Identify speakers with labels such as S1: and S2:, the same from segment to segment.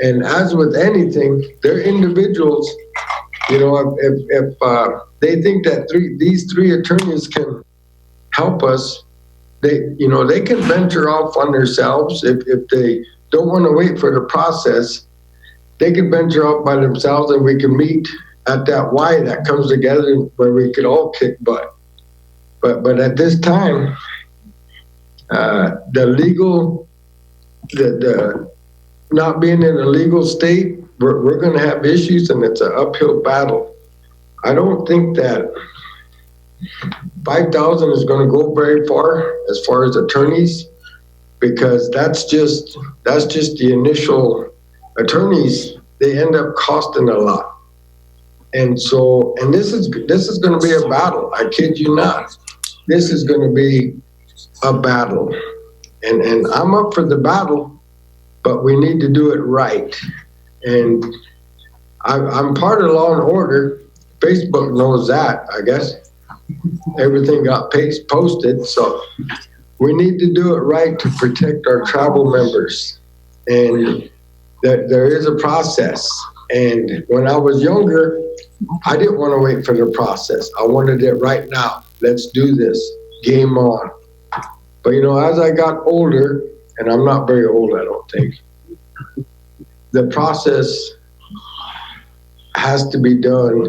S1: And as with anything, they're individuals. You know, if they think that these three attorneys can help us, they can venture off on themselves. If they don't want to wait for the process, they can venture off by themselves, and we can meet at that Y that comes together where we could all kick butt. But at this time, the not being in a legal state, we're going to have issues, and it's an uphill battle. I don't think that 5,000 is going to go very far as attorneys, because that's just the initial attorneys. They end up costing a lot, and this is going to be a battle. I kid you not. This is going to be a battle, and I'm up for the battle, but we need to do it right. And I'm part of Law and Order. Facebook knows that, I guess. Everything got posted, so we need to do it right to protect our tribal members. And there is a process. And when I was younger, I didn't want to wait for the process. I wanted it right now. Let's do this. Game on. But as I got older, and I'm not very old, I don't think, the process has to be done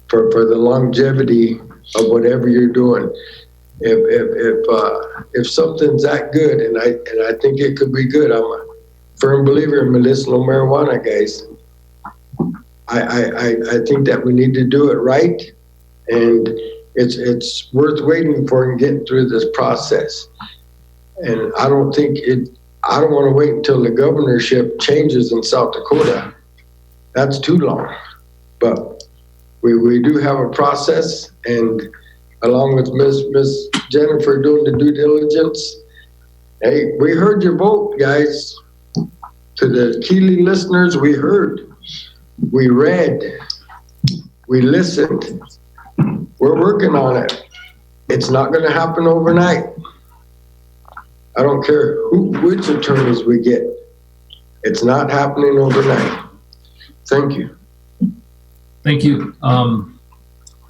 S1: for the longevity of whatever you're doing. If something's that good, and I think it could be good, I'm a firm believer in medicinal marijuana, guys. I think that we need to do it right, and it's worth waiting for and getting through this process. And I don't want to wait until the governorship changes in South Dakota. That's too long. But we do have a process, and along with Miss Jennifer doing the due diligence. Hey, we heard your vote, guys. To the Keeley listeners, we heard, we read, we listened. We're working on it. It's not going to happen overnight. I don't care which attorneys we get. It's not happening overnight. Thank you.
S2: Thank you.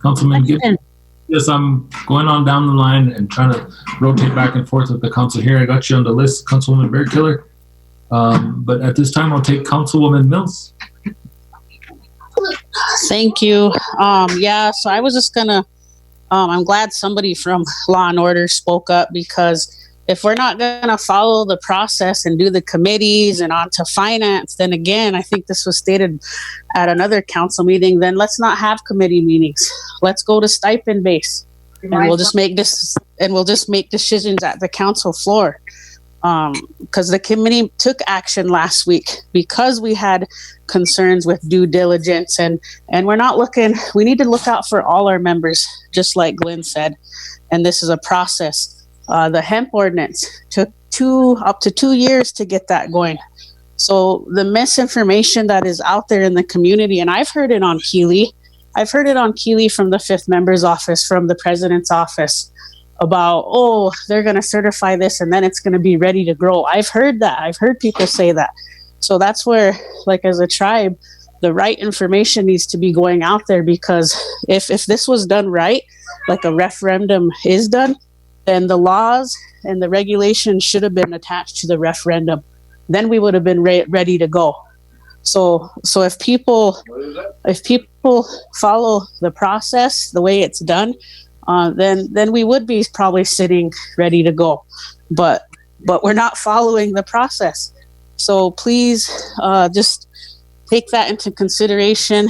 S2: Councilman Gibson. Yes, I'm going on down the line and trying to rotate back and forth with the council here. I got you on the list, Councilwoman Bear Killer. But at this time, I'll take Councilwoman Mills.
S3: Thank you. So I was just gonna, I'm glad somebody from Law and Order spoke up, because if we're not gonna follow the process and do the committees and on to finance, then again, I think this was stated at another council meeting, then let's not have committee meetings. Let's go to stipend base, and we'll just make decisions at the council floor. Because the committee took action last week because we had concerns with due diligence, and we're not looking, we need to look out for all our members, just like Glenn said, and this is a process. The hemp ordinance took up to 2 years to get that going. So the misinformation that is out there in the community, and I've heard it on Keeley from the fifth member's office, from the president's office, about, they're going to certify this and then it's going to be ready to grow. I've heard that. I've heard people say that. So that's where, like, as a tribe, the right information needs to be going out there, because if this was done right, like a referendum is done, then the laws and the regulations should have been attached to the referendum. Then we would have been ready to go. So if people follow the process the way it's done, then we would be probably sitting ready to go, but we're not following the process. So please just take that into consideration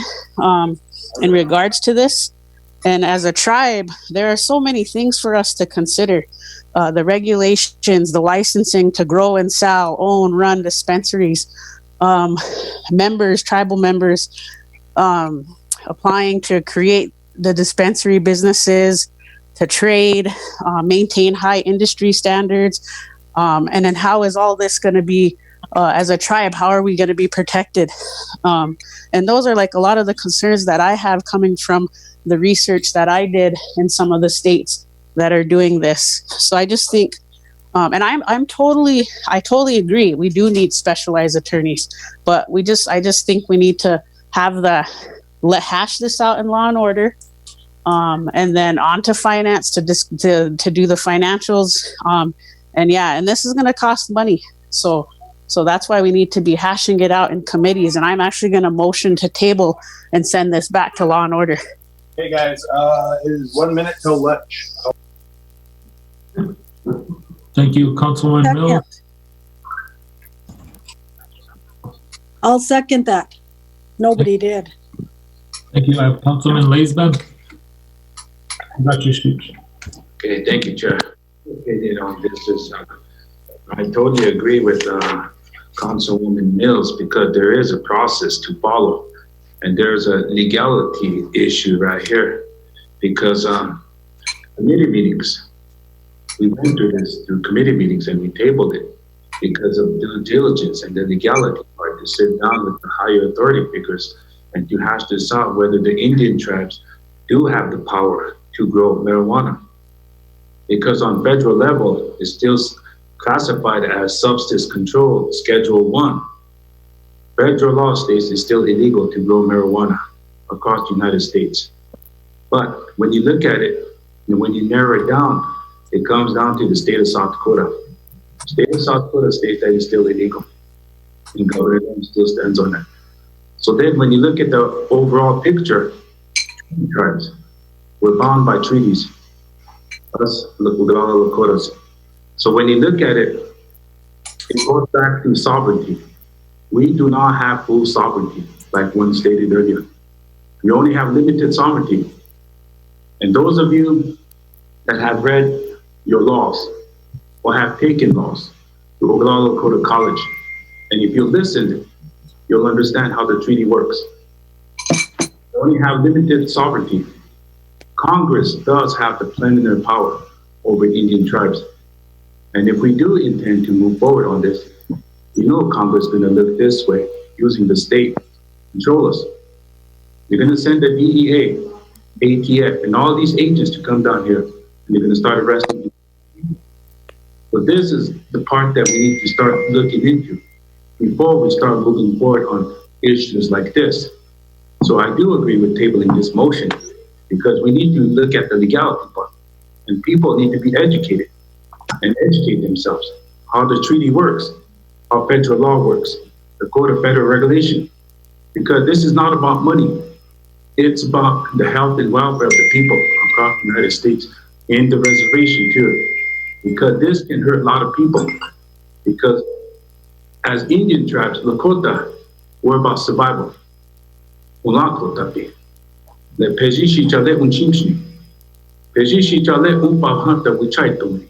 S3: in regards to this. And as a tribe, there are so many things for us to consider. The regulations, the licensing to grow and sell, own, run dispensaries, tribal members applying to create the dispensary businesses, to trade, maintain high industry standards, and then how is all this going to be, as a tribe, how are we going to be protected? And those are like a lot of the concerns that I have coming from the research that I did in some of the states that are doing this. So I just think And I totally agree. We do need specialized attorneys, but I just think we need to have hash this out in Law and Order, and then on to finance to do the financials. And this is going to cost money. So that's why we need to be hashing it out in committees. And I'm actually going to motion to table and send this back to Law and Order.
S4: Hey guys, it is 1 minute till lunch.
S2: Thank you, Councilwoman Mills.
S5: I'll second that. Nobody did.
S2: Thank you. I have Councilman Laisbeth. You got your speech.
S6: Okay, thank you, Chair. Opinion on this is, I totally agree with Councilwoman Mills, because there is a process to follow, and there's a legality issue right here, because committee meetings, we went through this through committee meetings and we tabled it because of due diligence and the legality part, to sit down with the higher authority figures and to hash this out, whether the Indian tribes do have the power to grow marijuana. Because on federal level, it's still classified as substance control Schedule 1. Federal law states it's still illegal to grow marijuana across the United States. But when you look at it, and when you narrow it down, it comes down to the state of South Dakota. The state of South Dakota states that it's still illegal, and Governor Dem still stands on that. So then when you look at the overall picture, tribes, we're bound by treaties, us, the Oglala Lakotas. So when you look at it, it goes back to sovereignty. We do not have full sovereignty, like one stated earlier. We only have limited sovereignty. And those of you that have read your laws or have taken laws to Oglala Lakota College, and if you listened, you'll understand how the treaty works. We only have limited sovereignty. Congress does have the plenary power over Indian tribes. And if we do intend to move forward on this, you know Congress is going to look this way, using the state to control us. You're going to send the DEA, ATF, and all these agents to come down here, and they're going to start arresting people. But this is the part that we need to start looking into before we start moving forward on issues like this. So I do agree with tabling this motion, because we need to look at the legality part, and people need to be educated and educate themselves how the treaty works, how federal law works, the code of federal regulation, because this is not about money. It's about the health and welfare of the people across the United States, in the reservation too, because this can hurt a lot of people. Because as Indian tribes, Lakota, we're about survival. Le pejishi chale unchimshi. Pejishi chale umpavhanta wichaitumi.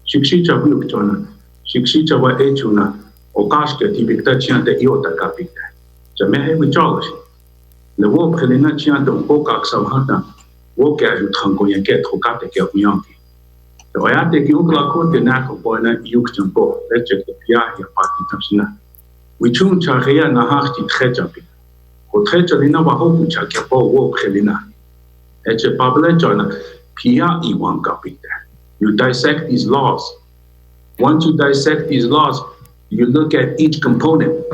S6: Shikshicha wiukchona. Shikshicha wa echuna. Okashka tibikta chiante iota kapita. Jamehe wichalashi. Le wo prelina chiante umpokak savhanta. Wo kaju tango yanket hokate ke uyanki. The oyate ki ukla kote nako boina yukchampo. Lechek the piahi pati tamsina. Wichun chahea nahachti tchejapi. Otrejalina wahopucha kepo wo prelina. Eche pablechona pia iwan kapita. You dissect these laws. Once you dissect these laws, you look at each component,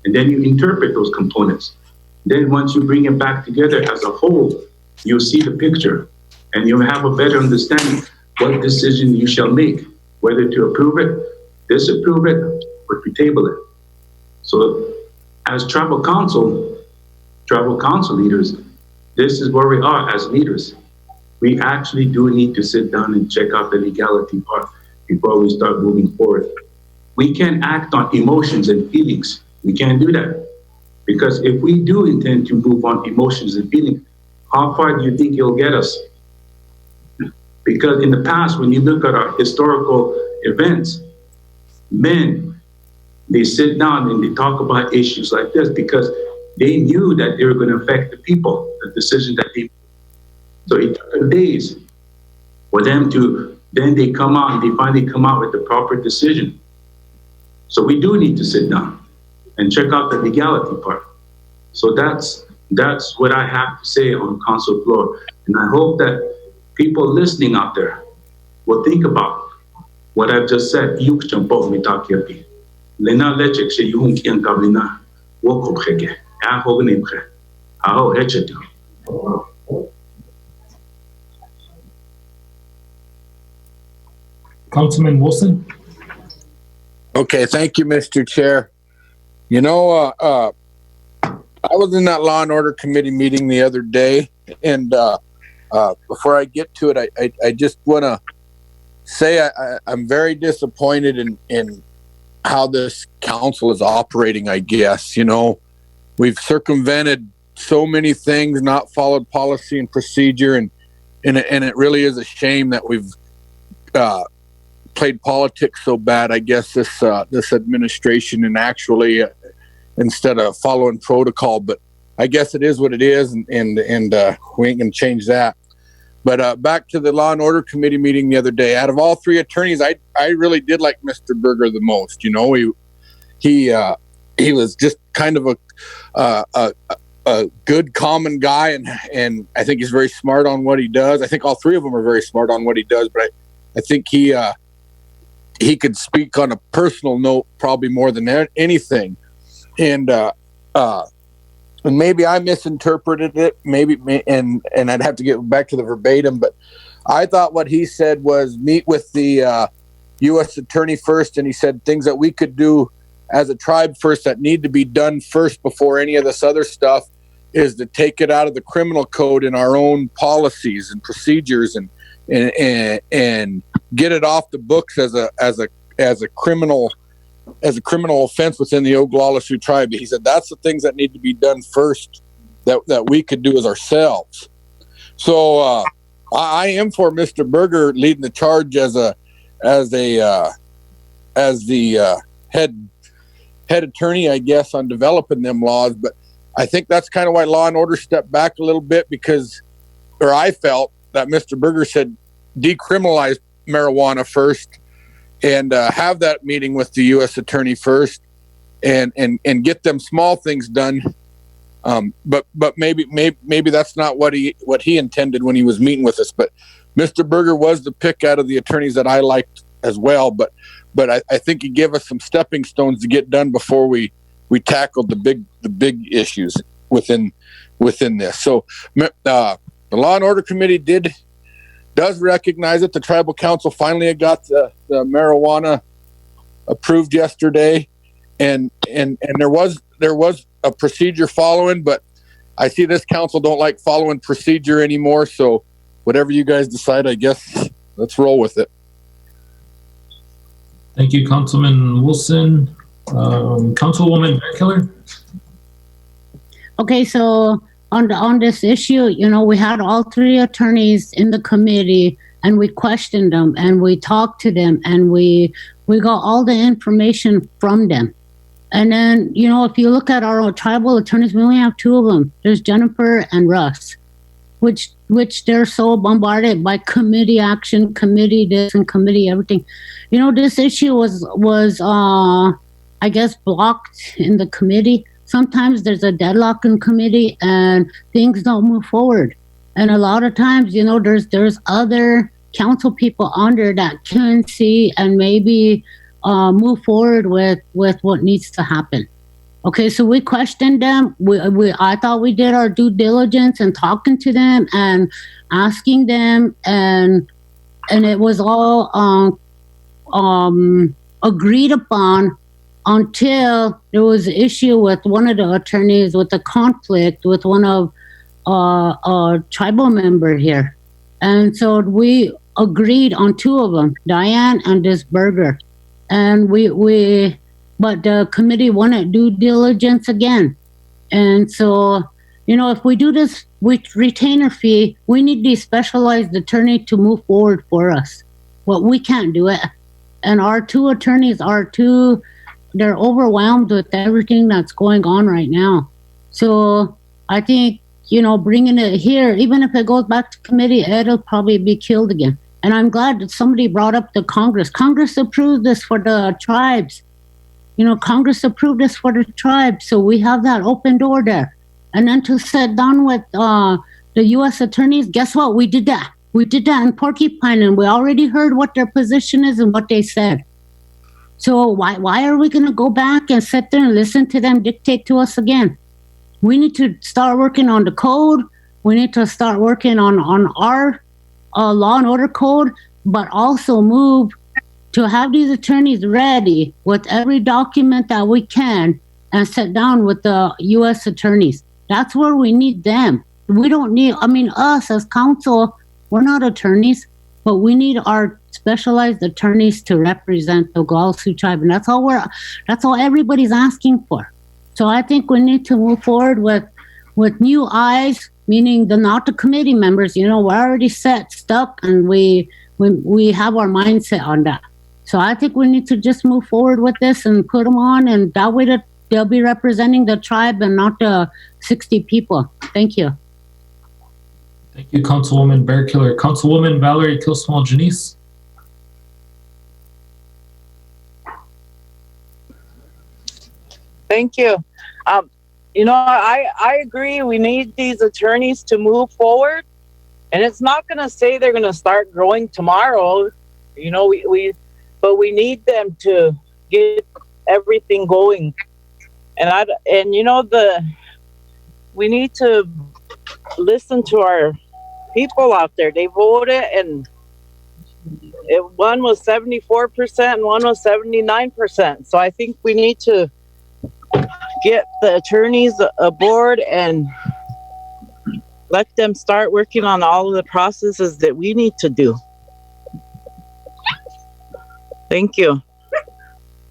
S6: and then you interpret those components. Then once you bring it back together as a whole, you see the picture, and you have a better understanding what decision you shall make, whether to approve it, disapprove it, or to table it. So as tribal council leaders, this is where we are as leaders. We actually do need to sit down and check out the legality part before we start moving forward. We can't act on emotions and feelings. We can't do that. Because if we do intend to move on emotions and feelings, how far do you think it'll get us? Because in the past, when you look at our historical events, men, they sit down and they talk about issues like this because they knew that they were going to affect the people, the decision that they made. So it took days for them to, then they come out and they finally come out with the proper decision. So we do need to sit down and check out the legality part. So that's what I have to say on council floor. And I hope that people listening out there will think about what I've just said, you can both me talk here. Lena Lechek, she you won't can Gablina, walk up again. I hold him. How hedge do.
S2: Councilman Wilson?
S7: Okay, thank you, Mr. Chair. You know, I was in that Law and Order Committee meeting the other day, and before I get to it, I just want to say I'm very disappointed in how this council is operating, I guess. You know, we've circumvented so many things, not followed policy and procedure, and it really is a shame that we've played politics so bad, I guess, this administration, and actually instead of following protocol. But I guess it is what it is, and we ain't gonna change that. But back to the Law and Order Committee meeting the other day. Out of all three attorneys, I really did like Mr. Berger the most. You know, he was just kind of a good, common guy, and I think he's very smart on what he does. I think all three of them are very smart on what he does, but I think he could speak on a personal note probably more than anything. And maybe I misinterpreted it, and I'd have to get back to the verbatim, but I thought what he said was meet with the U.S. attorney first, and he said things that we could do as a tribe first that need to be done first before any of this other stuff is to take it out of the criminal code in our own policies and procedures and get it off the books as a criminal offense within the Oglala Sioux tribe. He said that's the things that need to be done first that we could do as ourselves. So I am for Mr. Berger leading the charge as the head attorney, I guess, on developing them laws. But I think that's kind of why Law and Order stepped back a little bit, or I felt that Mr. Berger said decriminalize marijuana first and have that meeting with the U.S. attorney first and get them small things done. But maybe that's not what he intended when he was meeting with us. But Mr. Berger was the pick out of the attorneys that I liked as well. But I think he gave us some stepping stones to get done before we tackled the big issues within this. So the Law and Order Committee does recognize it. The Tribal Council finally got the marijuana approved yesterday, and there was a procedure following, but I see this council don't like following procedure anymore. So whatever you guys decide, I guess let's roll with it.
S2: Thank you, Councilman Wilson. Councilwoman Killer.
S8: Okay, so on this issue, you know, we had all three attorneys in the committee, and we questioned them, and we talked to them, and we got all the information from them. And then, you know, if you look at our tribal attorneys, we only have two of them. There's Jennifer and Russ, which they're so bombarded by committee action, committee this and committee everything. You know, this issue was I guess blocked in the committee. Sometimes there's a deadlock in committee and things don't move forward. And a lot of times, you know, there's other council people under that can see and maybe move forward with what needs to happen. Okay, so we questioned them. I thought we did our due diligence and talking to them and asking them, and it was all agreed upon until there was an issue with one of the attorneys with a conflict with one of a tribal member here. And so we agreed on two of them, Diane and this Berger. And but the committee wanted due diligence again. And so, you know, if we do this with retainer fee, we need the specialized attorney to move forward for us. Well, we can't do it. And our two attorneys they're overwhelmed with everything that's going on right now. So I think, you know, bringing it here, even if it goes back to committee, it'll probably be killed again. And I'm glad that somebody brought up the Congress. Congress approved this for the tribes. You know, Congress approved this for the tribes. So we have that open door there. And then to sit down with the U.S. attorneys, guess what? We did that. We did that in Porcupine, and we already heard what their position is and what they said. So why are we going to go back and sit there and listen to them dictate to us again? We need to start working on the code. We need to start working on our law and order code, but also move to have these attorneys ready with every document that we can and sit down with the U.S. attorneys. That's where we need them. We don't need, us as council, we're not attorneys, but we need our specialized attorneys to represent the Oglala Sioux tribe. And that's all everybody's asking for. So I think we need to move forward with new eyes, meaning not the committee members. We're already stuck, and we have our mindset on that. So I think we need to just move forward with this and put them on, and that way they'll be representing the tribe and not the 60 people. Thank you.
S2: Thank you, Councilwoman Bear Killer. Councilwoman Valerie Kilsmall Janice.
S9: Thank you. I agree. We need these attorneys to move forward, and it's not going to say they're going to start growing tomorrow. But we need them to get everything going. We need to listen to our people out there. They voted, and one was 74% and one was 79%. So I think we need to get the attorneys aboard and let them start working on all of the processes that we need to do. Thank you.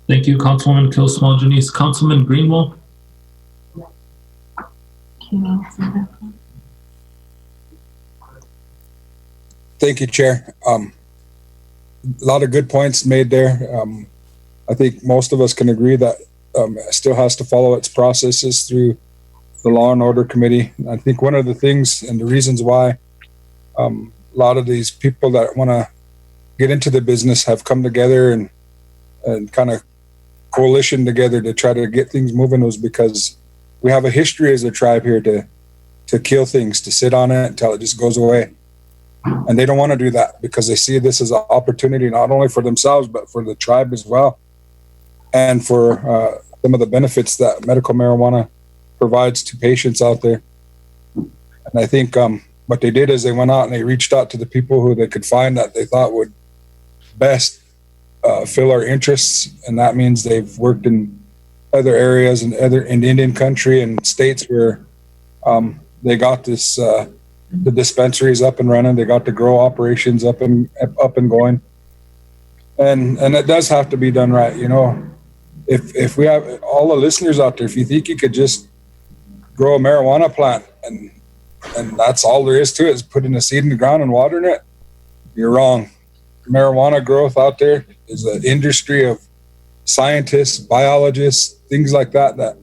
S2: Thank you, Councilwoman Kilsmall Janice. Councilman Greenwald.
S10: Thank you, Chair. A lot of good points made there. I think most of us can agree that it still has to follow its processes through the Law and Order Committee. I think one of the things and the reasons why a lot of these people that want to get into the business have come together and kind of coalition together to try to get things moving was because we have a history as a tribe here to kill things, to sit on it until it just goes away. And they don't want to do that because they see this as an opportunity not only for themselves, but for the tribe as well. And for some of the benefits that medical marijuana provides to patients out there. And I think what they did is they went out and they reached out to the people who they could find that they thought would best fill our interests. And that means they've worked in other areas and in Indian country and states where they got this the dispensaries up and running. They got the grow operations up and going. And it does have to be done right, If we have all the listeners out there, if you think you could just grow a marijuana plant and that's all there is to it is putting a seed in the ground and watering it, you're wrong. Marijuana growth out there is an industry of scientists, biologists, things like that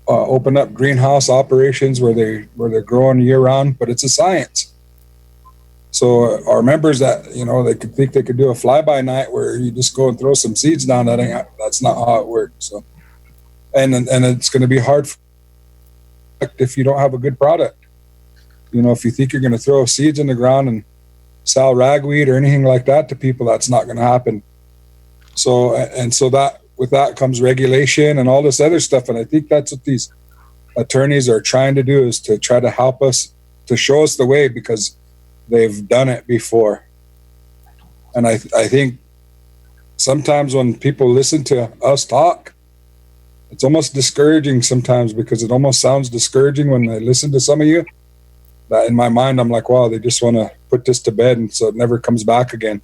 S10: open up greenhouse operations where they're growing year round, but it's a science. So our members that, they could think they could do a fly-by night where you just go and throw some seeds down, that's not how it works. So, and it's going to be hard if you don't have a good product. If you think you're going to throw seeds in the ground and sell ragweed or anything like that to people, that's not going to happen. So that with that comes regulation and all this other stuff. And I think that's what these attorneys are trying to do, is to try to help us, to show us the way, because they've done it before. And I think sometimes when people listen to us talk, it's almost discouraging sometimes, because it almost sounds discouraging when I listen to some of you. That in my mind, I'm like, wow, they just want to put this to bed and so it never comes back again.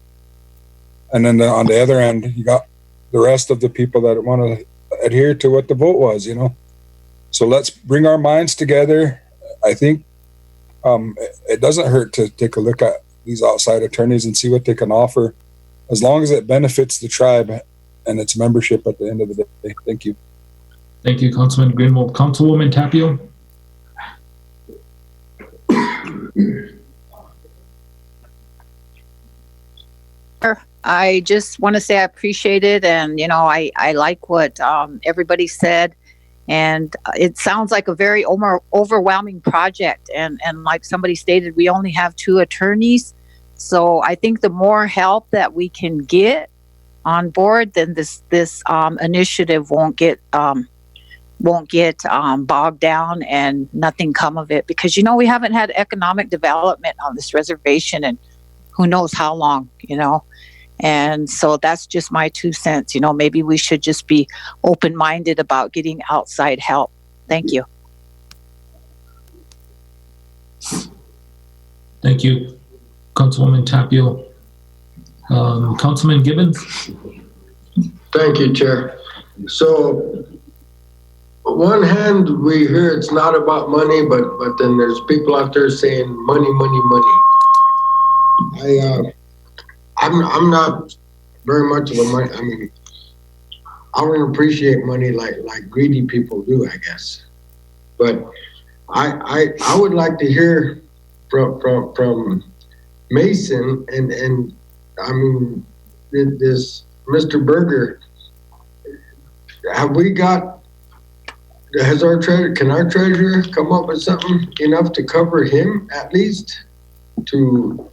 S10: And then on the other end, you got the rest of the people that want to adhere to what the vote was, So let's bring our minds together. I think it doesn't hurt to take a look at these outside attorneys and see what they can offer, as long as it benefits the tribe and its membership at the end of the day. Thank you.
S2: Thank you, Councilman Greenwald. Councilwoman Tapio.
S11: I just want to say I appreciate it, and I like what everybody said, and it sounds like a very overwhelming project. And like somebody stated, we only have 2 attorneys, So I think the more help that we can get on board, then this initiative won't get bogged down and nothing come of it, because we haven't had economic development on this reservation and who knows how long, and so that's just my 2 cents. Maybe we should just be open-minded about getting outside help. Thank you.
S2: Thank you, Councilwoman Tapio. Councilman Gibbons?
S1: Thank you, Chair. So, on one hand, we hear it's not about money, but then there's people out there saying money, money, money. I'm not very much of a money. I mean, I don't appreciate money like greedy people do, I guess. But I would like to hear from Mason and I mean this Mr. Berger. Can our treasurer come up with something enough to cover him at least to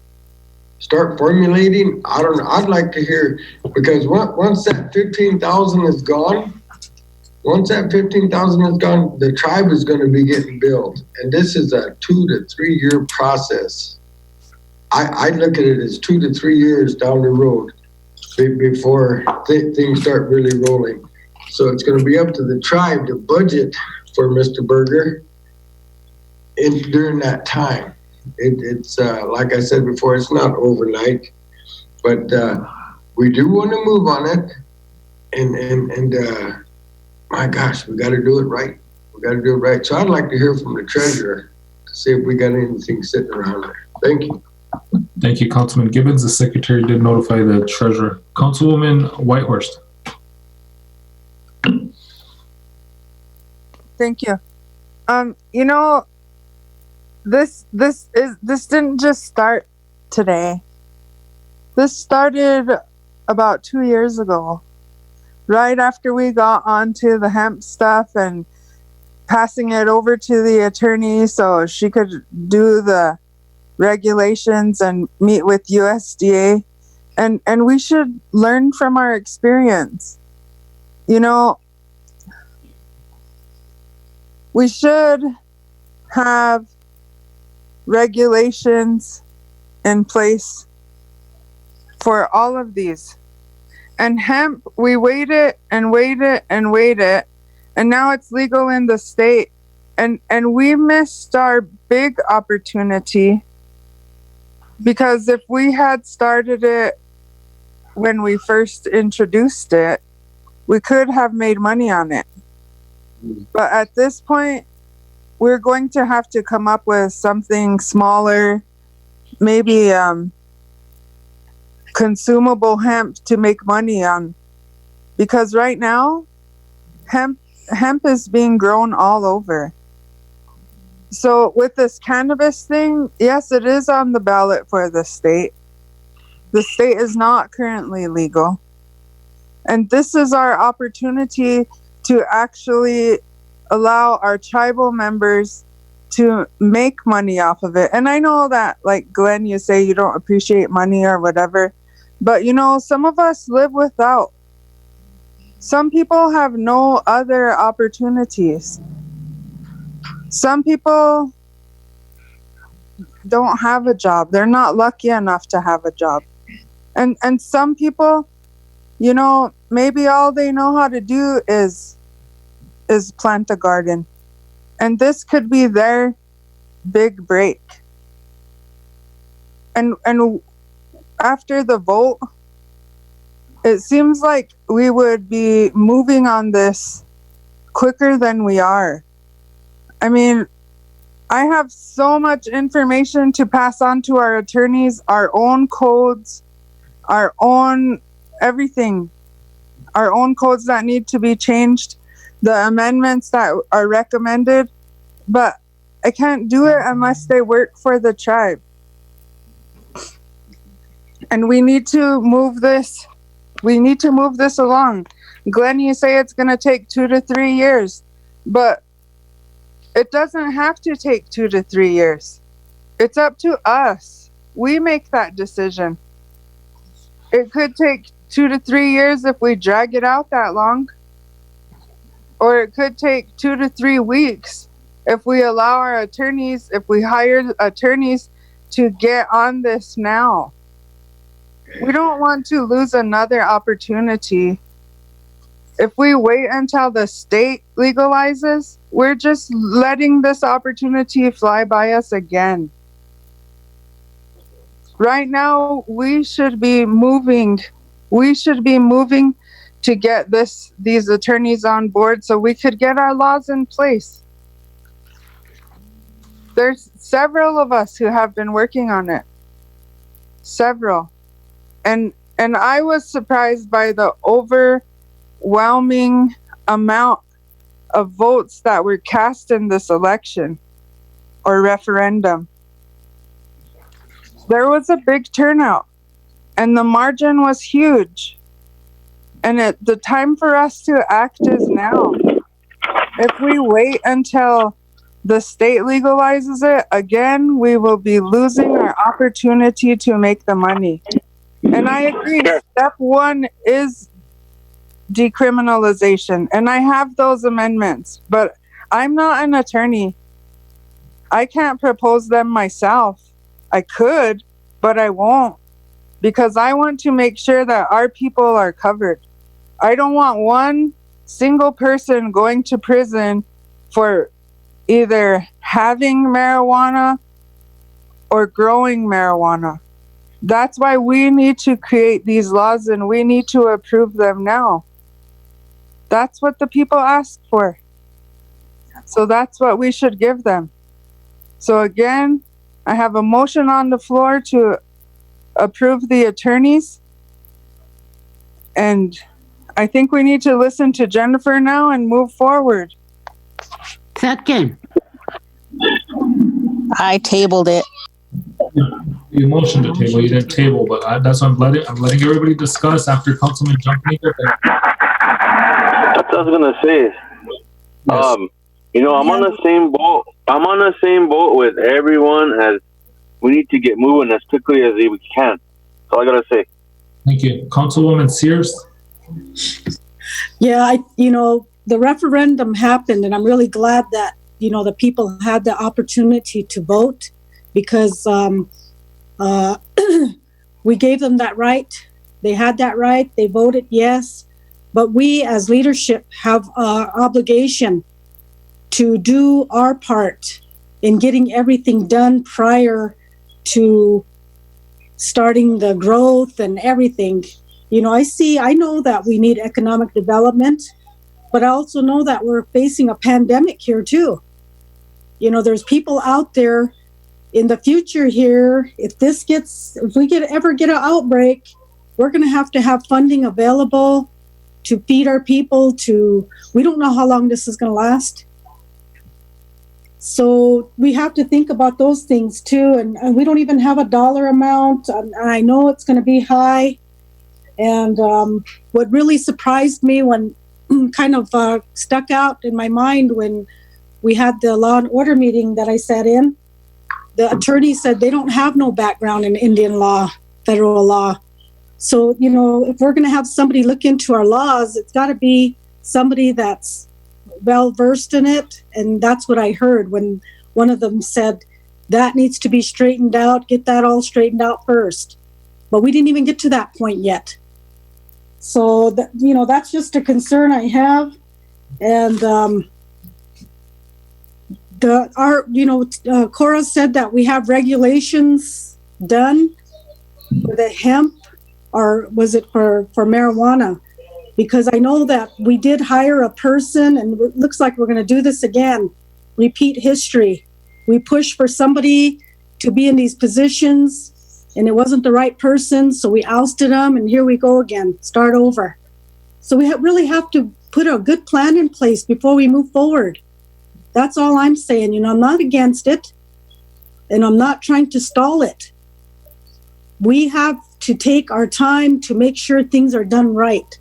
S1: start formulating? I don't know. I'd like to hear, because once that 15,000 is gone, the tribe is going to be getting billed, and this is a 2 to 3 year process. I look at it as 2 to 3 years down the road before things start really rolling. So it's going to be up to the tribe to budget for Mr. Berger during that time. It's like I said before, it's not overnight, but we do want to move on it, and my gosh, we got to do it right. So I'd like to hear from the treasurer to see if we got anything sitting around there. Thank you.
S2: Thank you, Councilman Gibbons. The secretary did notify the treasurer. Councilwoman Whitehorse.
S12: Thank you. This didn't just start today. This started about 2 years ago, right after we got onto the hemp stuff and passing it over to the attorney so she could do the regulations and meet with USDA. And we should learn from our experience. We should have regulations in place for all of these. And hemp, we waited, and now it's legal in the state. And we missed our big opportunity, because if we had started it when we first introduced it, we could have made money on it. But at this point, we're going to have to come up with something smaller, maybe consumable hemp to make money on. Because right now, hemp is being grown all over. So with this cannabis thing, yes, it is on the ballot for the state. The state is not currently legal. And this is our opportunity to actually allow our tribal members to make money off of it. And I know that, like Glenn, you say you don't appreciate money or whatever, but some of us live without. Some people have no other opportunities. Some people don't have a job. They're not lucky enough to have a job. And some people, maybe all they know how to do is plant a garden. And this could be their big break. And after the vote, it seems like we would be moving on this quicker than we are. I mean, I have so much information to pass on to our attorneys, our own codes, our own everything, our own codes that need to be changed, the amendments that are recommended, but I can't do it unless they work for the tribe. And we need to move this. We need to move this along. Glenn, you say it's going to take 2 to 3 years, but it doesn't have to take 2 to 3 years. It's up to us. We make that decision. It could take 2 to 3 years if we drag it out that long. Or it could take 2 to 3 weeks if we allow our attorneys, if we hire attorneys to get on this now. We don't want to lose another opportunity. If we wait until the state legalizes, we're just letting this opportunity fly by us again. Right now, we should be moving. We should be moving to get these attorneys on board so we could get our laws in place. There's several of us who have been working on it. Several. And I was surprised by the overwhelming amount of votes that were cast in this election or referendum. There was a big turnout and the margin was huge. And the time for us to act is now. If we wait until the state legalizes it, again, we will be losing our opportunity to make the money. And I agree, step one is decriminalization. And I have those amendments, but I'm not an attorney. I can't propose them myself. I could, but I won't, because I want to make sure that our people are covered. I don't want one single person going to prison for either having marijuana or growing marijuana. That's why we need to create these laws and we need to approve them now. That's what the people asked for. So that's what we should give them. So again, I have a motion on the floor to approve the attorneys. And I think we need to listen to Jennifer now and move forward.
S8: Second.
S3: I tabled it.
S2: You motioned to table, you didn't table, but that's what I'm letting everybody discuss after Councilman jumping in.
S13: That's what I was gonna say.
S2: Yes.
S13: You know, I'm on the same boat. I'm on the same boat with everyone, as we need to get moving as quickly as we can. That's all I gotta say.
S2: Thank you. Councilwoman Sears?
S5: Yeah, the referendum happened and I'm really glad that, the people had the opportunity to vote because we gave them that right. They had that right. They voted yes. But we as leadership have an obligation to do our part in getting everything done prior to starting the growth and everything. I know that we need economic development, but I also know that we're facing a pandemic here too. There's people out there in the future here. If we ever get an outbreak, we're going to have funding available to feed our people. We don't know how long this is going to last. So we have to think about those things too. And we don't even have a dollar amount. I know it's going to be high. And what really surprised me when kind of stuck out in my mind when we had the law and order meeting that I sat in, the attorney said they don't have no background in Indian law, federal law. So, if we're going to have somebody look into our laws, it's got to be somebody that's well versed in it. And that's what I heard when one of them said that needs to be straightened out, get that all straightened out first. But we didn't even get to that point yet. So, that's just a concern I have. And Cora said that we have regulations done for the hemp, or was it for marijuana? Because I know that we did hire a person, and it looks like we're going to do this again. Repeat history. We pushed for somebody to be in these positions, and it wasn't the right person, so we ousted them, and here we go again. Start over. So we really have to put a good plan in place before we move forward. That's all I'm saying. I'm not against it, and I'm not trying to stall it. We have to take our time to make sure things are done right.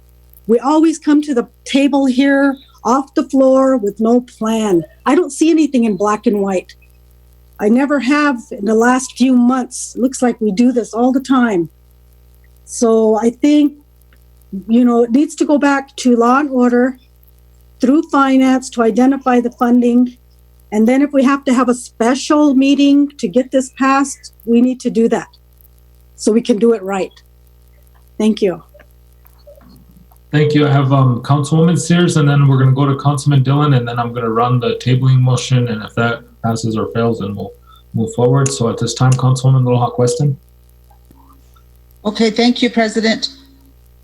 S5: We always come to the table here off the floor with no plan. I don't see anything in black and white. I never have in the last few months. Looks like we do this all the time. So I think, you know, it needs to go back to law and order through finance to identify the funding. And then if we have to have a special meeting to get this passed, we need to do that so we can do it right. Thank you.
S2: Thank you. I have Councilwoman Sears, and then we're going to go to Councilman Dillon, and then I'm going to run the tabling motion, and if that passes or fails, then we'll move forward. So at this time, Councilwoman Little Hawk Weston.
S14: Okay, thank you, President.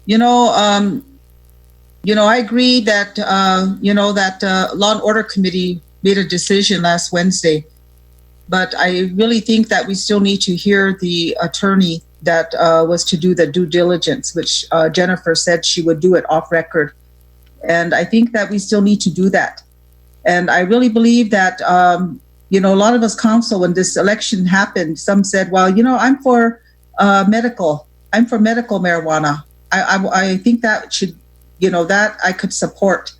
S14: You know, I agree that Law and Order Committee made a decision last Wednesday, but I really think that we still need to hear the attorney that was to do the due diligence, which Jennifer said she would do it off record. And I think that we still need to do that. And I really believe that, a lot of us council, when this election happened, some said, well, I'm for medical. I'm for medical marijuana. I think that should, that I could support.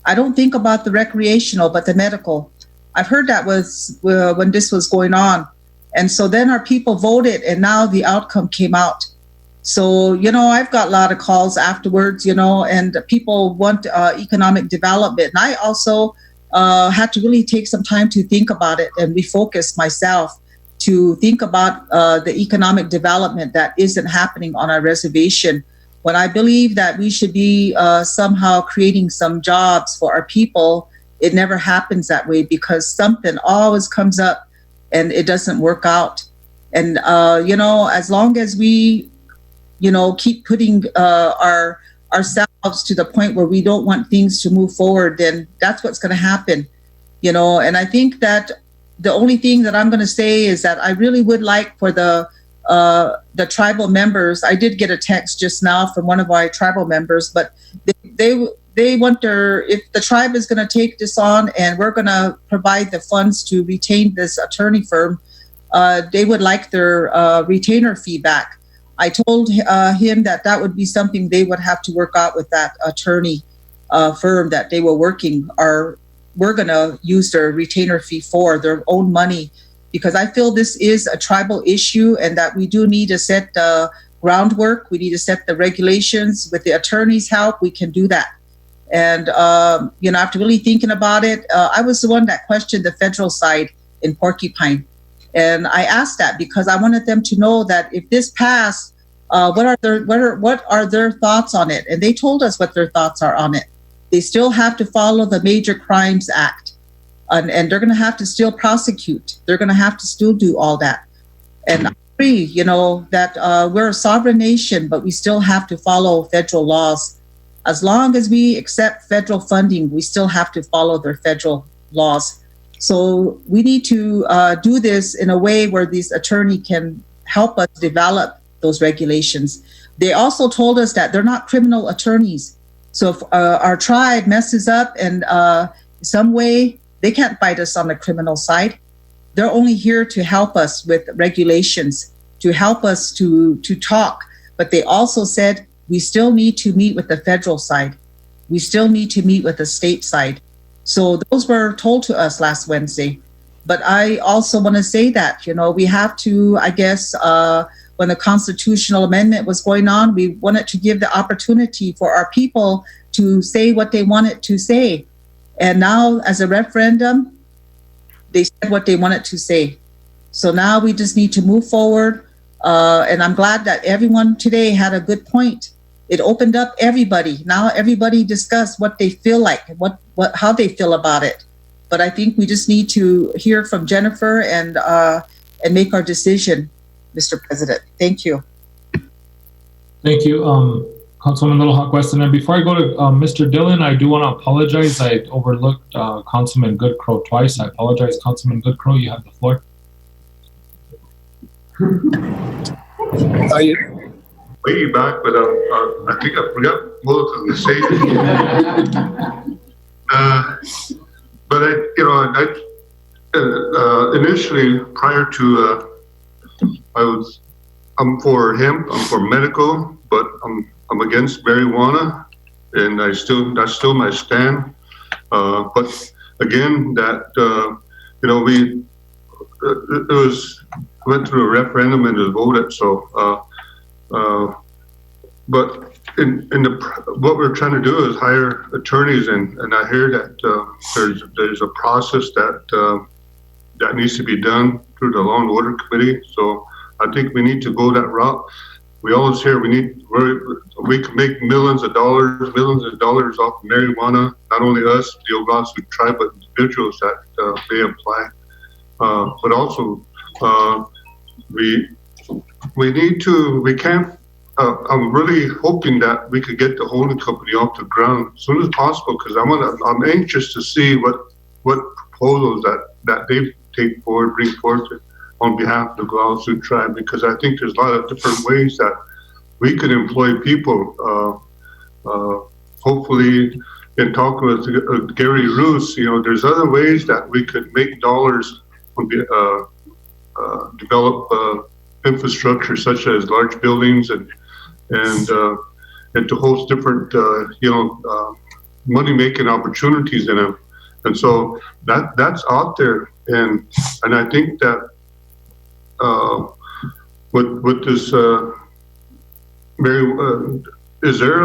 S14: I don't think about the recreational, but the medical. I've heard that was when this was going on. And so then our people voted, and now the outcome came out. So, I've got a lot of calls afterwards, and people want economic development. And I also had to really take some time to think about it and refocus myself to think about the economic development that isn't happening on our reservation. When I believe that we should be somehow creating some jobs for our people, it never happens that way because something always comes up and it doesn't work out. And, as long as we, keep putting ourselves to the point where we don't want things to move forward, then that's what's going to happen, And I think that the only thing that I'm going to say is that I really would like for the tribal members. I did get a text just now from one of our tribal members, but they wonder if the tribe is going to take this on and we're going to provide the funds to retain this attorney firm. They would like their retainer fee back. I told him that would be something they would have to work out with that attorney firm that they were working, or we're going to use their retainer fee for their own money, because I feel this is a tribal issue and that we do need to set the groundwork. We need to set the regulations. With the attorney's help, we can do that. And, after really thinking about it, I was the one that questioned the federal side in Porcupine. And I asked that because I wanted them to know that if this passed, what are their thoughts on it? And they told us what their thoughts are on it. They still have to follow the Major Crimes Act, and they're going to have to still prosecute. They're going to have to still do all that. And I agree, that we're a sovereign nation, but we still have to follow federal laws. As long as we accept federal funding, we still have to follow their federal laws. So we need to do this in a way where this attorney can help us develop those regulations. They also told us that they're not criminal attorneys. So if our tribe messes up and some way, they can't fight us on the criminal side. They're only here to help us with regulations, to help us to talk. But they also said we still need to meet with the federal side. We still need to meet with the state side. So those were told to us last Wednesday. But I also want to say that, we have to, I guess, when the constitutional amendment was going on, we wanted to give the opportunity for our people to say what they wanted to say. And now as a referendum, they said what they wanted to say. So now we just need to move forward. And I'm glad that everyone today had a good point. It opened up everybody. Now everybody discussed what they feel like, how they feel about it. But I think we just need to hear from Jennifer and make our decision, Mr. President. Thank you.
S2: Thank you, Councilwoman Little Hawk Weston. And before I go to Mr. Dillon, I do want to apologize. I overlooked Councilman Goodcrow twice. I apologize, Councilman Goodcrow. You have the floor.
S15: Way back, but I think I forgot most of the say. But initially, prior to, I'm for hemp, I'm for medical, but I'm against marijuana, and that's still my stand. But again, that it was went through a referendum and was voted. So, but in what we're trying to do is hire attorneys, and I hear that there's a process that needs to be done through the Law and Order Committee. So I think we need to go that route. We always hear we can make millions of dollars off of marijuana. Not only us, the Oglala Sioux tribe, but individuals that may apply. But also, we need to. We can't. I'm really hoping that we could get the holding company off the ground as soon as possible, because I'm anxious to see what proposals that they bring forth on behalf of the Oglala Sioux tribe, because I think there's a lot of different ways that we could employ people. Hopefully, in talking with Gary Roos, there's other ways that we could make dollars, develop infrastructure such as large buildings and to host different money making opportunities in them. And so that's out there, and I think that with this is there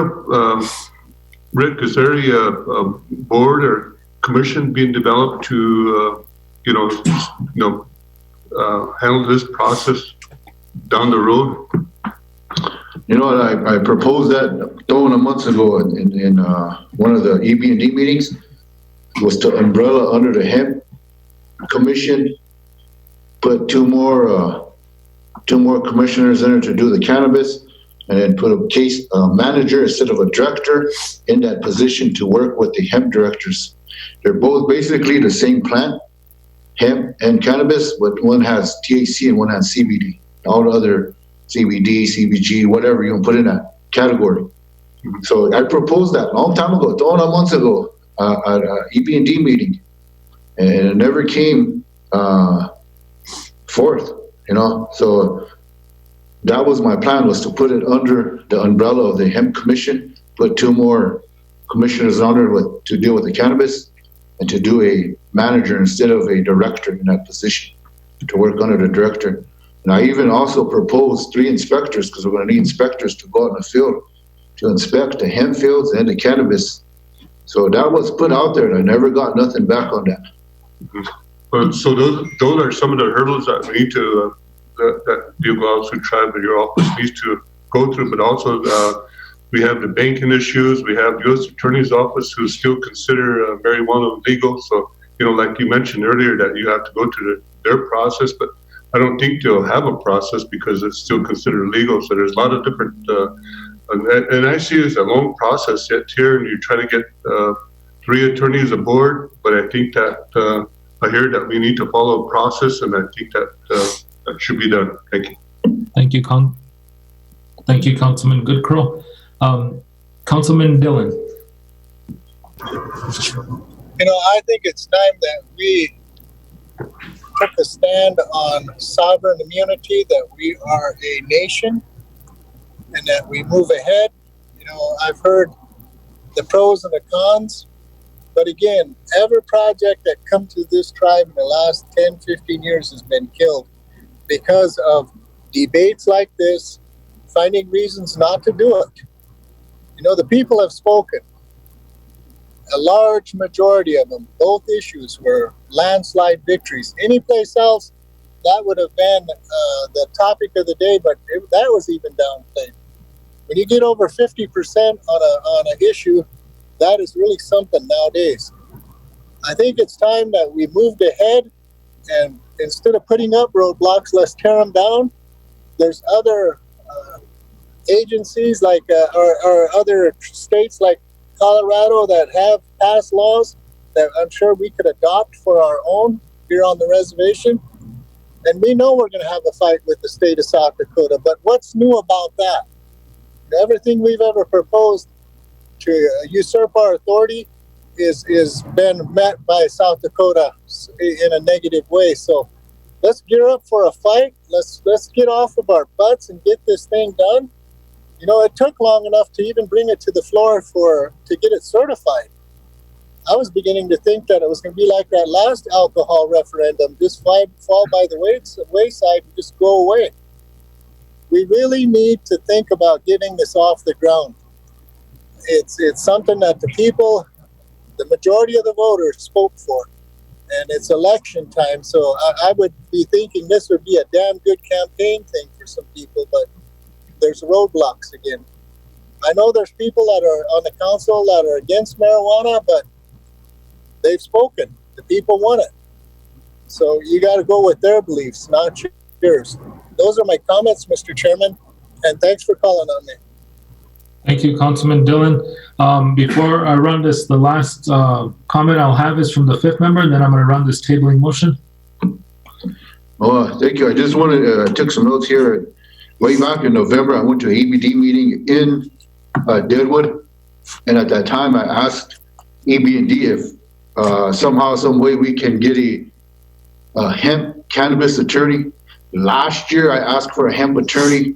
S15: Rick, is there a board or commission being developed to handle this process down the road?
S16: You know what, I proposed that a months ago in one of the EB&D meetings, was to umbrella under the hemp commission, put two more commissioners in there to do the cannabis, and then put a case manager instead of a director in that position to work with the hemp directors. They're both basically the same plant, hemp and cannabis, but one has THC and one has CBD. All the other CBD, CBG, whatever you can put in that category. So I proposed that a long time ago, 2 months ago, at an EB&D meeting, and it never came forth, So that was my plan, was to put it under the umbrella of the hemp commission, put 2 more commissioners under to deal with the cannabis, and to do a manager instead of a director in that position, to work under the director. And I even also proposed 3 inspectors, because we're going to need inspectors to go out in the field to inspect the hemp fields and the cannabis. So that was put out there, and I never got nothing back on that.
S15: So those are some of the hurdles that we need to, that the Oglala Sioux tribe and your office needs to go through. But also we have the banking issues. We have the U.S. Attorney's Office, who still consider marijuana illegal. So, like you mentioned earlier, that you have to go through their process, but I don't think they'll have a process because it's still considered illegal. So there's a lot of different, and I see it as a long process yet here, and you try to get 3 attorneys aboard, but I think that I hear that we need to follow a process, and I think that that should be done. Thank you.
S2: Thank you, Councilman Goodcrow. Councilman Dillon.
S17: I think it's time that we took a stand on sovereign immunity, that we are a nation, and that we move ahead. I've heard the pros and the cons, but again, every project that come to this tribe in the last 10, 15 years has been killed because of debates like this, finding reasons not to do it. The people have spoken. A large majority of them, both issues were landslide victories. Any place else, that would have been the topic of the day, but that was even downplayed. When you get over 50% on an issue, that is really something nowadays. I think it's time that we moved ahead, and instead of putting up roadblocks, let's tear them down. There's other agencies like or other states like Colorado that have passed laws that I'm sure we could adopt for our own here on the reservation. And we know we're going to have a fight with the state of South Dakota, but what's new about that? Everything we've ever proposed to usurp our authority is been met by South Dakota in a negative way. So let's gear up for a fight. Let's get off of our butts and get this thing done. It took long enough to even bring it to the floor to get it certified. I was beginning to think that it was going to be like that last alcohol referendum, just fall by the wayside and just go away. We really need to think about getting this off the ground. It's something that the people, the majority of the voters spoke for, and it's election time. So I would be thinking this would be a damn good campaign thing for some people, but there's roadblocks again. I know there's people that are on the council that are against marijuana, but they've spoken. The people want it. So you got to go with their beliefs, not yours. Those are my comments, Mr. Chairman, and thanks for calling on me.
S2: Thank you, Councilman Dillon. Before I run this, the last comment I'll have is from the fifth member, and then I'm going to run this tabling motion.
S16: Oh, thank you. I just wanted to took some notes here. Way back in November, I went to an EBD meeting in Deadwood, and at that time, I asked EB&D if somehow, some way, we can get a hemp cannabis attorney. Last year, I asked for a hemp attorney,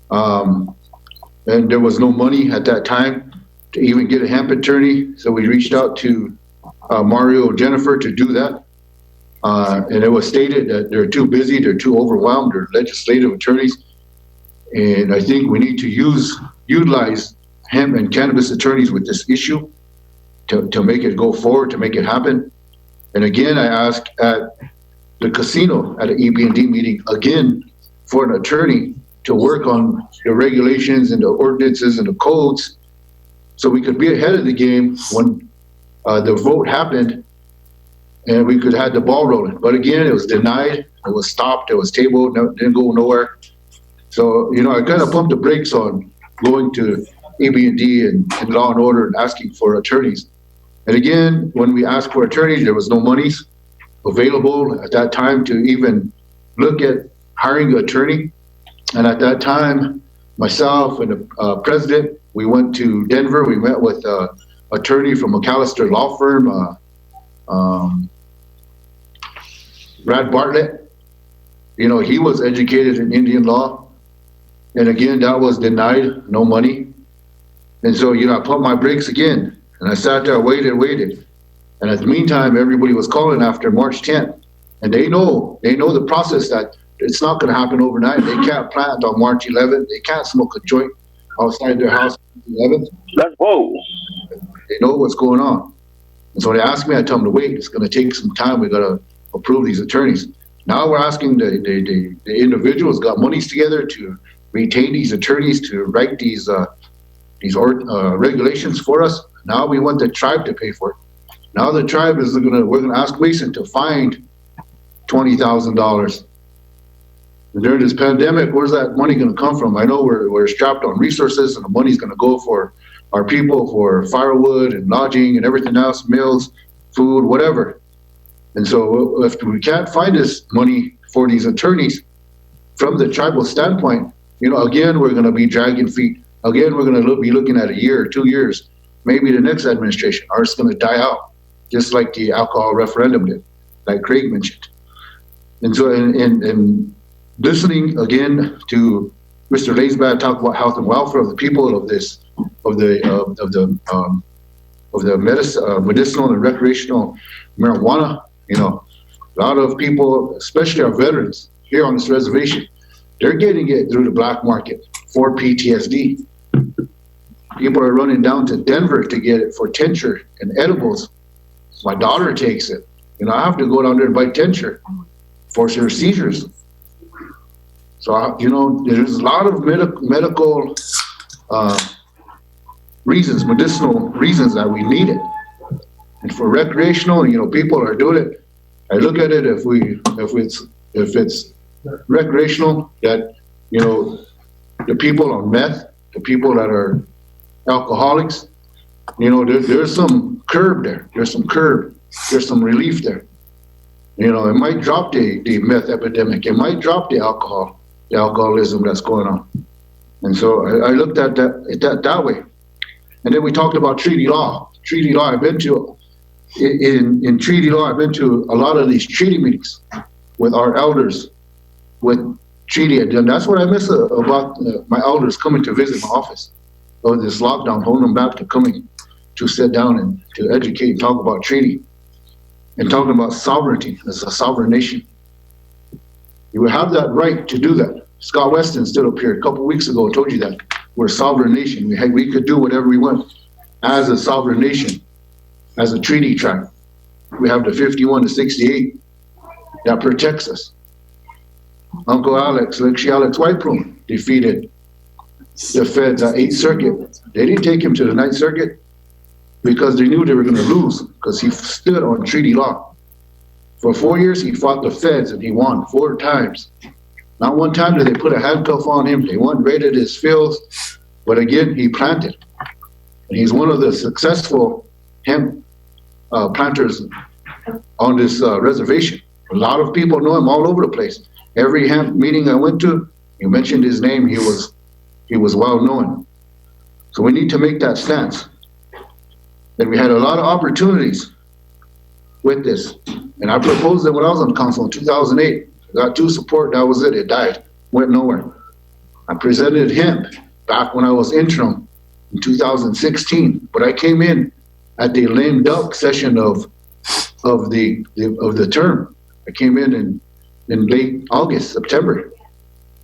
S16: and there was no money at that time to even get a hemp attorney. So we reached out to Mario and Jennifer to do that. And it was stated that they're too busy, they're too overwhelmed, they're legislative attorneys. And I think we need to utilize hemp and cannabis attorneys with this issue to make it go forward, to make it happen. And again, I asked at the casino at an EB&D meeting again for an attorney to work on the regulations and the ordinances and the codes so we could be ahead of the game when the vote happened and we could have the ball rolling. But again, it was denied, it was stopped, it was tabled, didn't go nowhere. So, you know, I kind of pumped the brakes on going to EB&D and Law and Order and asking for attorneys. And again, when we asked for attorneys, there was no monies available at that time to even look at hiring an attorney. And at that time, myself and the president, we went to Denver. We met with an attorney from McAllister Law Firm, Brad Bartlett. You know, he was educated in Indian law. And again, that was denied, no money. And so, you know, I pumped my brakes again. And I sat there, waited. And at the meantime, everybody was calling after March 10th. And they know the process that it's not going to happen overnight. They can't plant on March 11th. They can't smoke a joint outside their house on the 11th.
S13: Let's go.
S16: They know what's going on. And so they asked me, I tell them to wait. It's going to take some time. We got to approve these attorneys. Now we're asking the individuals got monies together to retain these attorneys to write these regulations for us. Now we want the tribe to pay for it. Now the tribe we're gonna ask Mason to find $20,000. During this pandemic, where's that money gonna come from? I know we're strapped on resources, and the money's gonna go for our people for firewood and lodging and everything else, meals, food, whatever. And so if we can't find this money for these attorneys from the tribal standpoint, you know, again, we're gonna be dragging feet. Again, we're gonna be looking at a year, 2 years, maybe the next administration, or it's gonna die out, just like the alcohol referendum did, like Craig mentioned. And so, and listening again to Mr. Laisbad talk about health and welfare of the people of this, of the medicinal and recreational marijuana, you know, a lot of people, especially our veterans here on this reservation, they're getting it through the black market for PTSD. People are running down to Denver to get it for tincture and edibles. My daughter takes it. You know, I have to go down there and buy tincture for her seizures. So, you know, there's a lot of medical reasons, medicinal reasons that we need it. And for recreational, you know, people are doing it. I look at it if it's recreational, that, you know, the people on meth, the people that are alcoholics, you know, there's some curb there. There's some relief there. You know, it might drop the meth epidemic. It might drop the alcoholism that's going on. And so I looked at that way. And then we talked about treaty law. Treaty law, I've been to, in treaty law, I've been to a lot of these treaty meetings with our elders, with treaty. And that's what I miss about my elders coming to visit my office. Of this lockdown, holding them back to coming to sit down and to educate and talk about treaty and talking about sovereignty as a sovereign nation. You would have that right to do that. Scott Weston stood up here a couple weeks ago and told you that we're a sovereign nation. We could do whatever we want as a sovereign nation, as a treaty tract. We have the 51 to 68 that protects us. Uncle Alex Whiteplume defeated the feds at 8th Circuit. They didn't take him to the 9th Circuit because they knew they were going to lose because he stood on treaty law. For 4 years, he fought the feds and he won 4 times. Not one time did they put a handcuff on him. They went raided his fields, but again, he planted. And he's one of the successful hemp planters on this reservation. A lot of people know him all over the place. Every hemp meeting I went to, you mentioned his name, he was well known. So we need to make that stance. And we had a lot of opportunities with this. And I proposed it when I was on council in 2008. I got 2 support, that was it, it died, went nowhere. I presented hemp back when I was interim in 2016, but I came in at the lame duck session of the term. I came in late August, September.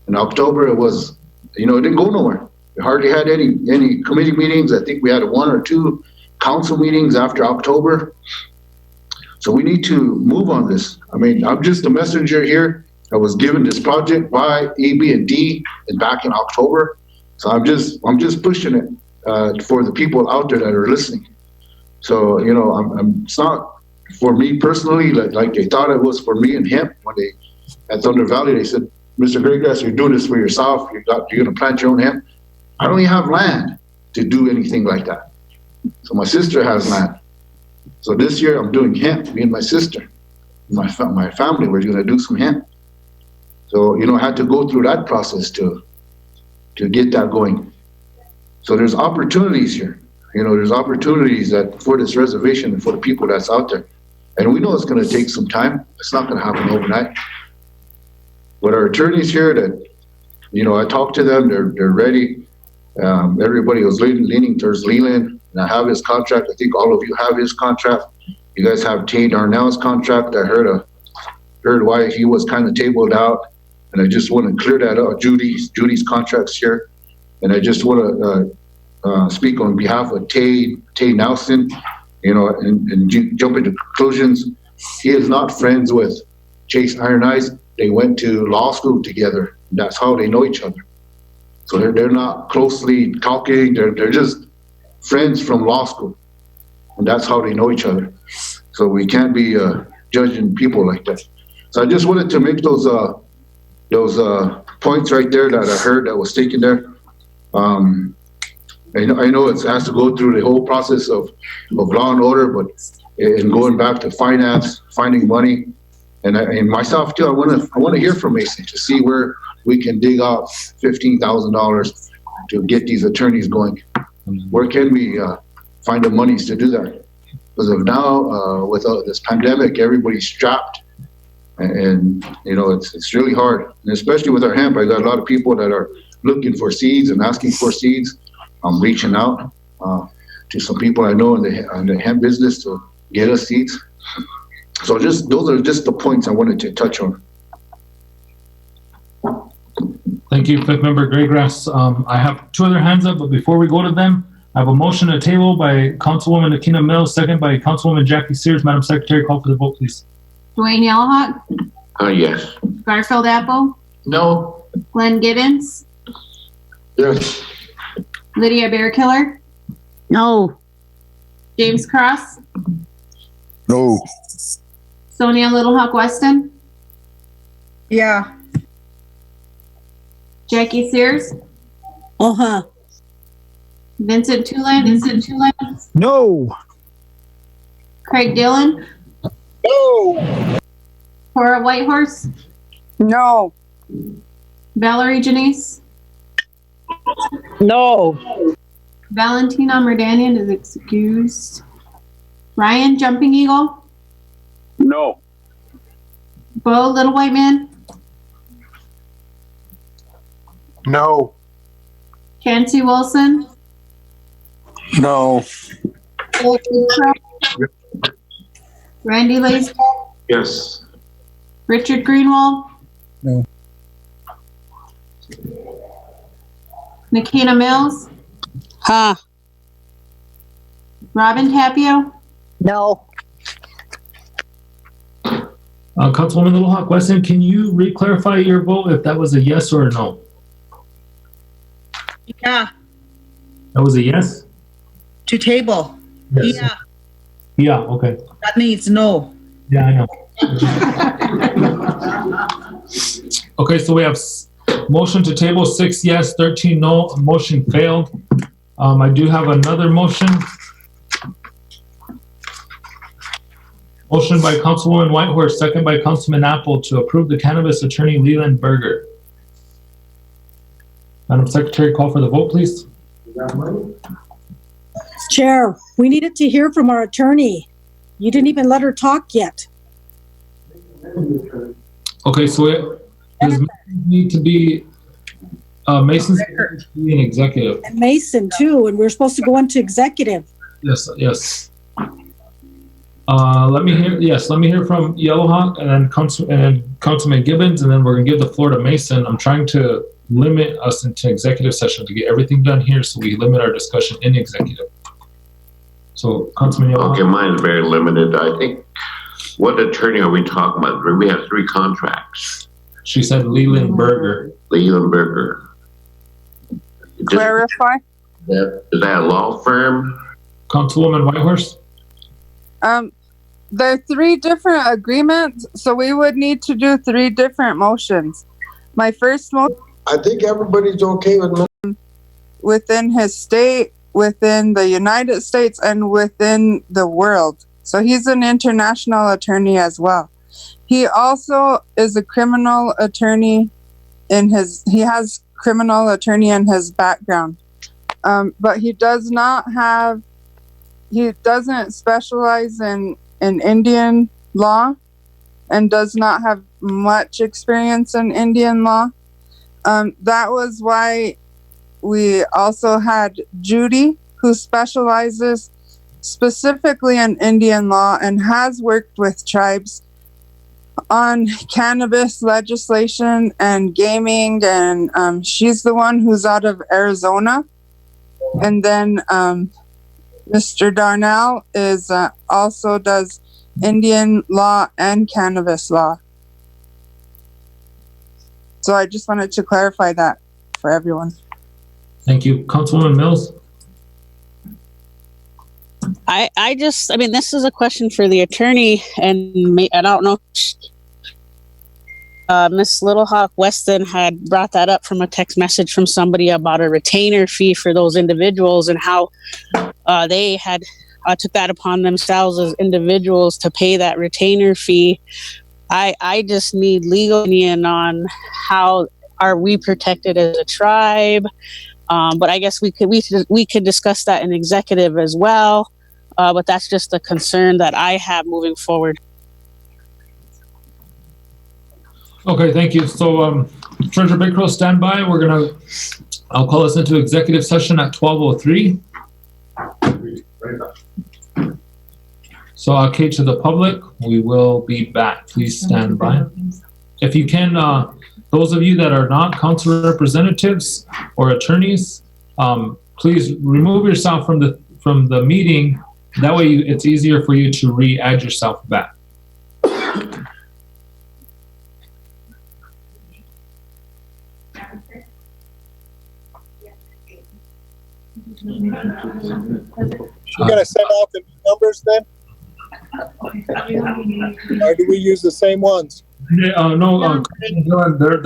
S16: In October, it was, it didn't go nowhere. We hardly had any committee meetings. I think we had 1 or 2 council meetings after October. So we need to move on this. I mean, I'm just a messenger here. I was given this project by EB&D back in October. So I'm just pushing it for the people out there that are listening. So, it's not for me personally, like they thought it was for me and him when at Thunder Valley, they said, Mr. Graygrass, you're doing this for yourself. You're going to plant your own hemp. I don't even have land to do anything like that. So my sister has land. So this year I'm doing hemp, me and my sister, my family, we're going to do some hemp. So, I had to go through that process to get that going. So there's opportunities here. There's opportunities that for this reservation and for the people that's out there. And we know it's going to take some time. It's not going to happen overnight. But our attorneys here that, I talked to them, they're ready. Everybody was leaning towards Leland, and I have his contract. I think all of you have his contract. You guys have Tay Darnell's contract. I heard why he was kind of tabled out, and I just want to clear that up. Judy's contract's here, and I just want to speak on behalf of Tay Nelson, and jump into conclusions. He is not friends with Chase Iron Eyes. They went to law school together. That's how they know each other. So they're not closely talking. They're just friends from law school, and that's how they know each other. So we can't be judging people like that. So I just wanted to make those points right there that I heard that was taken there. I know it has to go through the whole process of law and order, but in going back to finance, finding money, and myself too, I want to hear from Mason to see where we can dig out $15,000 to get these attorneys going. Where can we find the monies to do that? Because of now, with this pandemic, everybody's strapped, and it's really hard. And especially with our hemp, I got a lot of people that are looking for seeds and asking for seeds. I'm reaching out to some people I know in the hemp business to get us seeds. So those are just the points I wanted to touch on.
S2: Thank you, Fifth Member Graygrass. I have 2 other hands up, but before we go to them, I have a motion to table by Councilwoman Akina Mills, second by Councilwoman Jackie Sears. Madam Secretary, call for the vote, please.
S18: Dwayne Yellowhawk,
S16: Yes.
S18: Garfield Apple,
S16: No.
S18: Glenn Gibbons,
S16: Yes.
S18: Lydia Bearkiller,
S8: No.
S18: James Cross,
S7: No.
S18: Sonia Little Hawk Weston,
S12: Yeah.
S18: Jackie Sears, Vincent Tulane,
S17: No.
S18: Craig Dillon,
S17: No.
S18: Cora Whitehorse,
S12: No.
S18: Valerie Janice,
S9: No.
S18: Valentina Merdanian is excused. Ryan Jumping Eagle,
S13: No.
S18: Bo Little White Man,
S17: No.
S18: Chancy Wilson,
S7: No.
S18: Randy Lace,
S6: Yes.
S18: Richard Greenwald.
S10: No.
S18: Nikita Mills,
S3: Huh.
S18: Robin Tapio,
S11: No.
S2: Councilwoman Little Hawk Weston, can you re-clarify your vote if that was a yes or a no?
S14: Yeah,
S2: That was a yes?
S14: to table.
S2: Yes.
S14: Yeah,
S2: Yeah, okay.
S14: that means no.
S2: Yeah, I know. Okay, so we have motion to table 6 yes, 13 no. Motion failed. I do have another motion. Motion by Councilwoman Whitehorse, second by Councilman Apple to approve the cannabis attorney Leland Berger. Madam Secretary, call for the vote, please.
S5: Chair, we needed to hear from our attorney. You didn't even let her talk yet.
S2: Okay, so it does need to be Mason's to be an executive.
S5: And Mason too, and we're supposed to go into executive.
S2: Yes, yes. Let me hear from Yellowhawk and then Councilman Gibbons, and then we're gonna give the floor to Mason. I'm trying to limit us into executive session to get everything done here, so we limit our discussion in executive. So, Councilman Yellowhawk.
S19: Okay, mine is very limited. I think, what attorney are we talking about? We have 3 contracts.
S2: She said Leland Berger.
S19: Leland Berger.
S12: Clarify.
S19: Is that a law firm?
S2: Councilwoman Whitehorse?
S12: There are 3 different agreements, so we would need to do 3 different motions. My first motion.
S1: I think everybody's okay with
S12: within his state, within the United States, and within the world. So he's an international attorney as well. He also is a criminal attorney he has criminal attorney in his background. But he doesn't specialize in Indian law and does not have much experience in Indian law. That was why we also had Judy, who specializes specifically in Indian law and has worked with tribes on cannabis legislation and gaming, and she's the one who's out of Arizona. And then Mr. Darnell is also does Indian law and cannabis law. So I just wanted to clarify that for everyone.
S2: Thank you. Councilwoman Mills?
S3: I mean, this is a question for the attorney, and I don't know. Miss Little Hawk Weston had brought that up from a text message from somebody about a retainer fee for those individuals and how they had took that upon themselves as individuals to pay that retainer fee. I just need legal opinion on how are we protected as a tribe. But I guess we could discuss that in executive as well. But that's just a concern that I have moving forward.
S2: Okay, thank you. So, Treasurer Bigcrow, stand by. I'll call us into executive session at 12:03. So, okay, to the public, we will be back. Please stand by. If you can, those of you that are not council representatives or attorneys, please remove yourself from the meeting. That way, it's easier for you to re-add yourself back.
S17: You gonna send out the numbers then? Or do we use the same ones?
S2: No, they're